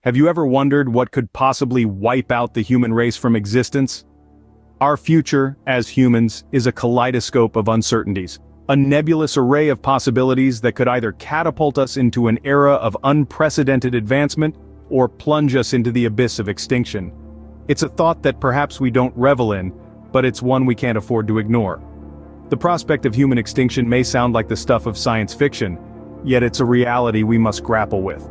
Have you ever wondered what could possibly wipe out the human race from existence? Our future, as humans, is a kaleidoscope of uncertainties, a nebulous array of possibilities that could either catapult us into an era of unprecedented advancement or plunge us into the abyss of extinction. It's a thought that perhaps we don't revel in, but it's one we can't afford to ignore. The prospect of human extinction may sound like the stuff of science fiction, yet it's a reality we must grapple with.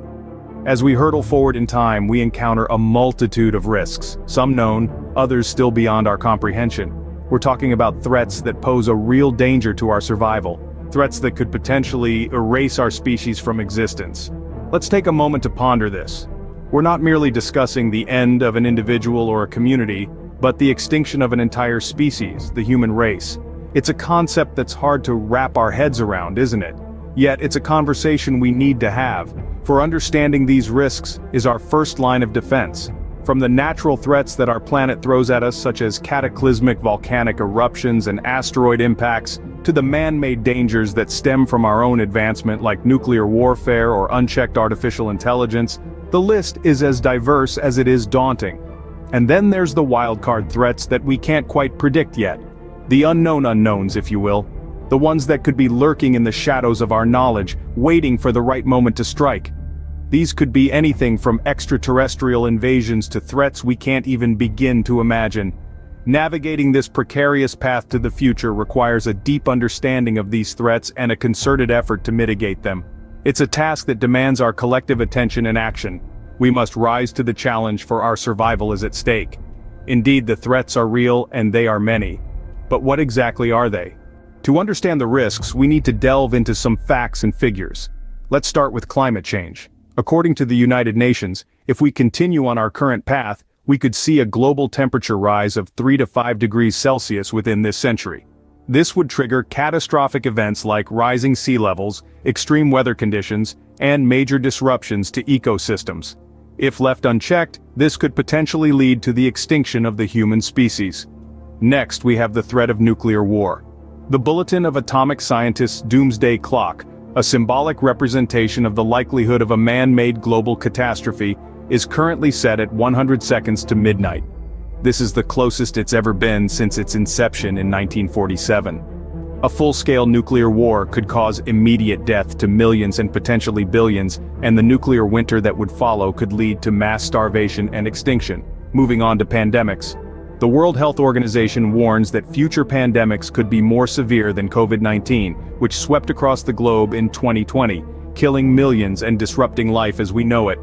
As we hurtle forward in time, we encounter a multitude of risks, some known, others still beyond our comprehension. We're talking about threats that pose a real danger to our survival, threats that could potentially erase our species from existence. Let's take a moment to ponder this. We're not merely discussing the end of an individual or a community, but the extinction of an entire species, the human race. It's a concept that's hard to wrap our heads around, isn't it? Yet it's a conversation we need to have, for understanding these risks is our first line of defense. From the natural threats that our planet throws at us, such as cataclysmic volcanic eruptions and asteroid impacts, to the man-made dangers that stem from our own advancement like nuclear warfare or unchecked artificial intelligence, the list is as diverse as it is daunting. And then there's the wildcard threats that we can't quite predict yet. The unknown unknowns, if you will. The ones that could be lurking in the shadows of our knowledge, waiting for the right moment to strike. These could be anything from extraterrestrial invasions to threats we can't even begin to imagine. Navigating this precarious path to the future requires a deep understanding of these threats and a concerted effort to mitigate them. It's a task that demands our collective attention and action. We must rise to the challenge, for our survival is at stake. Indeed, the threats are real and they are many. But what exactly are they? To understand the risks, we need to delve into some facts and figures. Let's start with climate change. According to the United Nations, if we continue on our current path, we could see a global temperature rise of 3 to 5 degrees Celsius within this century. This would trigger catastrophic events like rising sea levels, extreme weather conditions, and major disruptions to ecosystems. If left unchecked, this could potentially lead to the extinction of the human species. Next, we have the threat of nuclear war. The Bulletin of Atomic Scientists' Doomsday Clock, a symbolic representation of the likelihood of a man-made global catastrophe, is currently set at 100 seconds to midnight. This is the closest it's ever been since its inception in 1947. A full-scale nuclear war could cause immediate death to millions and potentially billions, and the nuclear winter that would follow could lead to mass starvation and extinction. Moving on to pandemics. The World Health Organization warns that future pandemics could be more severe than COVID-19, which swept across the globe in 2020, killing millions and disrupting life as we know it.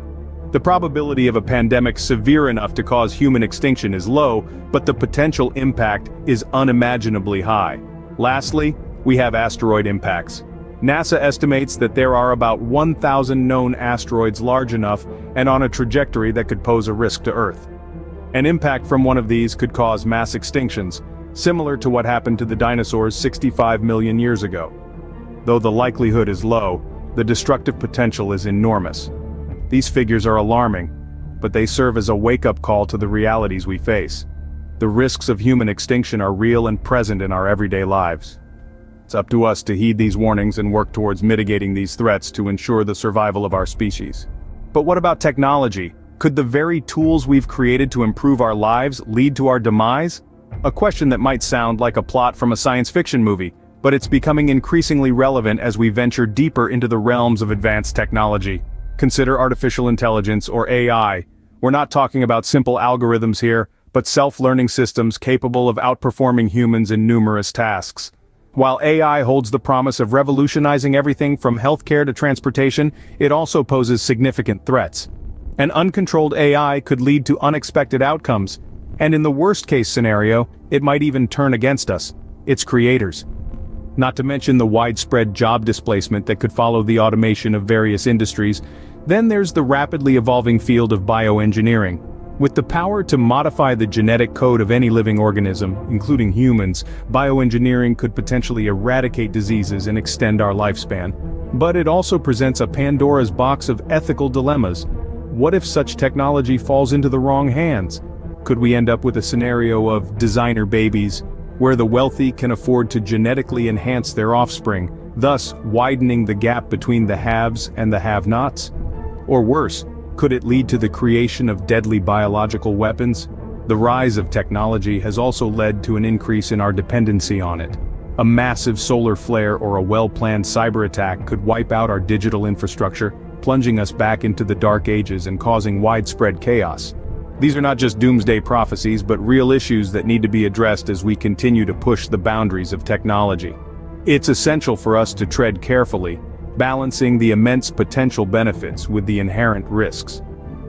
The probability of a pandemic severe enough to cause human extinction is low, but the potential impact is unimaginably high. Lastly, we have asteroid impacts. NASA estimates that there are about 1,000 known asteroids large enough and on a trajectory that could pose a risk to Earth. An impact from one of these could cause mass extinctions, similar to what happened to the dinosaurs 65 million years ago. Though the likelihood is low, the destructive potential is enormous. These figures are alarming, but they serve as a wake-up call to the realities we face. The risks of human extinction are real and present in our everyday lives. It's up to us to heed these warnings and work towards mitigating these threats to ensure the survival of our species. But what about technology? Could the very tools we've created to improve our lives lead to our demise? A question that might sound like a plot from a science fiction movie, but it's becoming increasingly relevant as we venture deeper into the realms of advanced technology. Consider artificial intelligence, or AI. We're not talking about simple algorithms here, but self-learning systems capable of outperforming humans in numerous tasks. While AI holds the promise of revolutionizing everything from healthcare to transportation, it also poses significant threats. An uncontrolled AI could lead to unexpected outcomes, and in the worst-case scenario, it might even turn against us, its creators. Not to mention the widespread job displacement that could follow the automation of various industries. Then there's the rapidly evolving field of bioengineering. With the power to modify the genetic code of any living organism, including humans, bioengineering could potentially eradicate diseases and extend our lifespan. But it also presents a Pandora's box of ethical dilemmas. What if such technology falls into the wrong hands? Could we end up with a scenario of designer babies, where the wealthy can afford to genetically enhance their offspring, thus widening the gap between the haves and the have-nots? Or worse, Could it lead to the creation of deadly biological weapons? The rise of technology has also led to an increase in our dependency on it. A massive solar flare or a well-planned cyber attack could wipe out our digital infrastructure, plunging us back into the dark ages and causing widespread chaos. These are not just doomsday prophecies, but real issues that need to be addressed as we continue to push the boundaries of technology. It's essential for us to tread carefully, balancing the immense potential benefits with the inherent risks.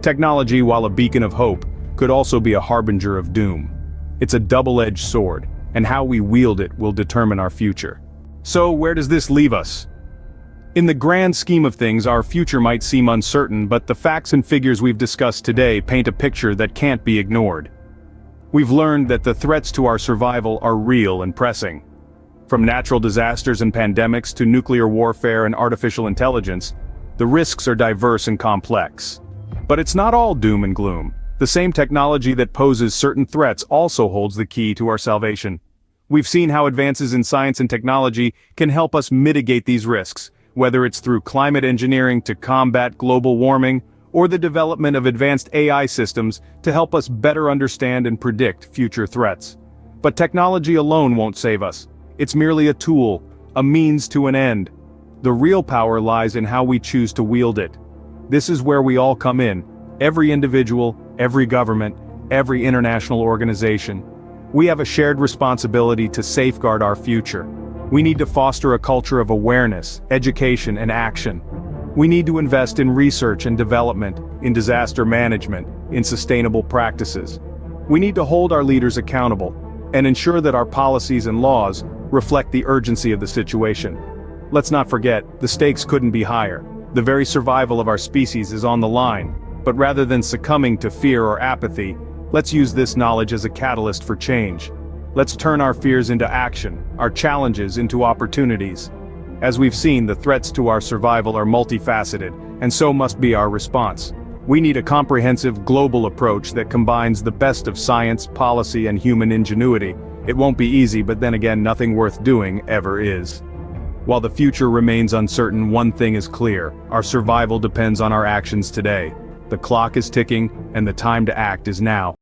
Technology, while a beacon of hope, could also be a harbinger of doom. It's a double-edged sword, and how we wield it will determine our future. So, where does this leave us? In the grand scheme of things, our future might seem uncertain, but the facts and figures we've discussed today paint a picture that can't be ignored. We've learned that the threats to our survival are real and pressing. From natural disasters and pandemics to nuclear warfare and artificial intelligence, the risks are diverse and complex. But it's not all doom and gloom. The same technology that poses certain threats also holds the key to our salvation. We've seen how advances in science and technology can help us mitigate these risks, whether it's through climate engineering to combat global warming, or the development of advanced AI systems to help us better understand and predict future threats. But technology alone won't save us. It's merely a tool, a means to an end. The real power lies in how we choose to wield it. This is where we all come in, every individual, every government, every international organization. We have a shared responsibility to safeguard our future. We need to foster a culture of awareness, education, and action. We need to invest in research and development, in disaster management, in sustainable practices. We need to hold our leaders accountable and ensure that our policies and laws reflect the urgency of the situation. Let's not forget, the stakes couldn't be higher. The very survival of our species is on the line. But rather than succumbing to fear or apathy, let's use this knowledge as a catalyst for change. Let's turn our fears into action, our challenges into opportunities. As we've seen, the threats to our survival are multifaceted, and so must be our response. We need a comprehensive global approach that combines the best of science, policy, and human ingenuity. It won't be easy, but then again, nothing worth doing ever is. While the future remains uncertain, one thing is clear: our survival depends on our actions today. The clock is ticking, and the time to act is now.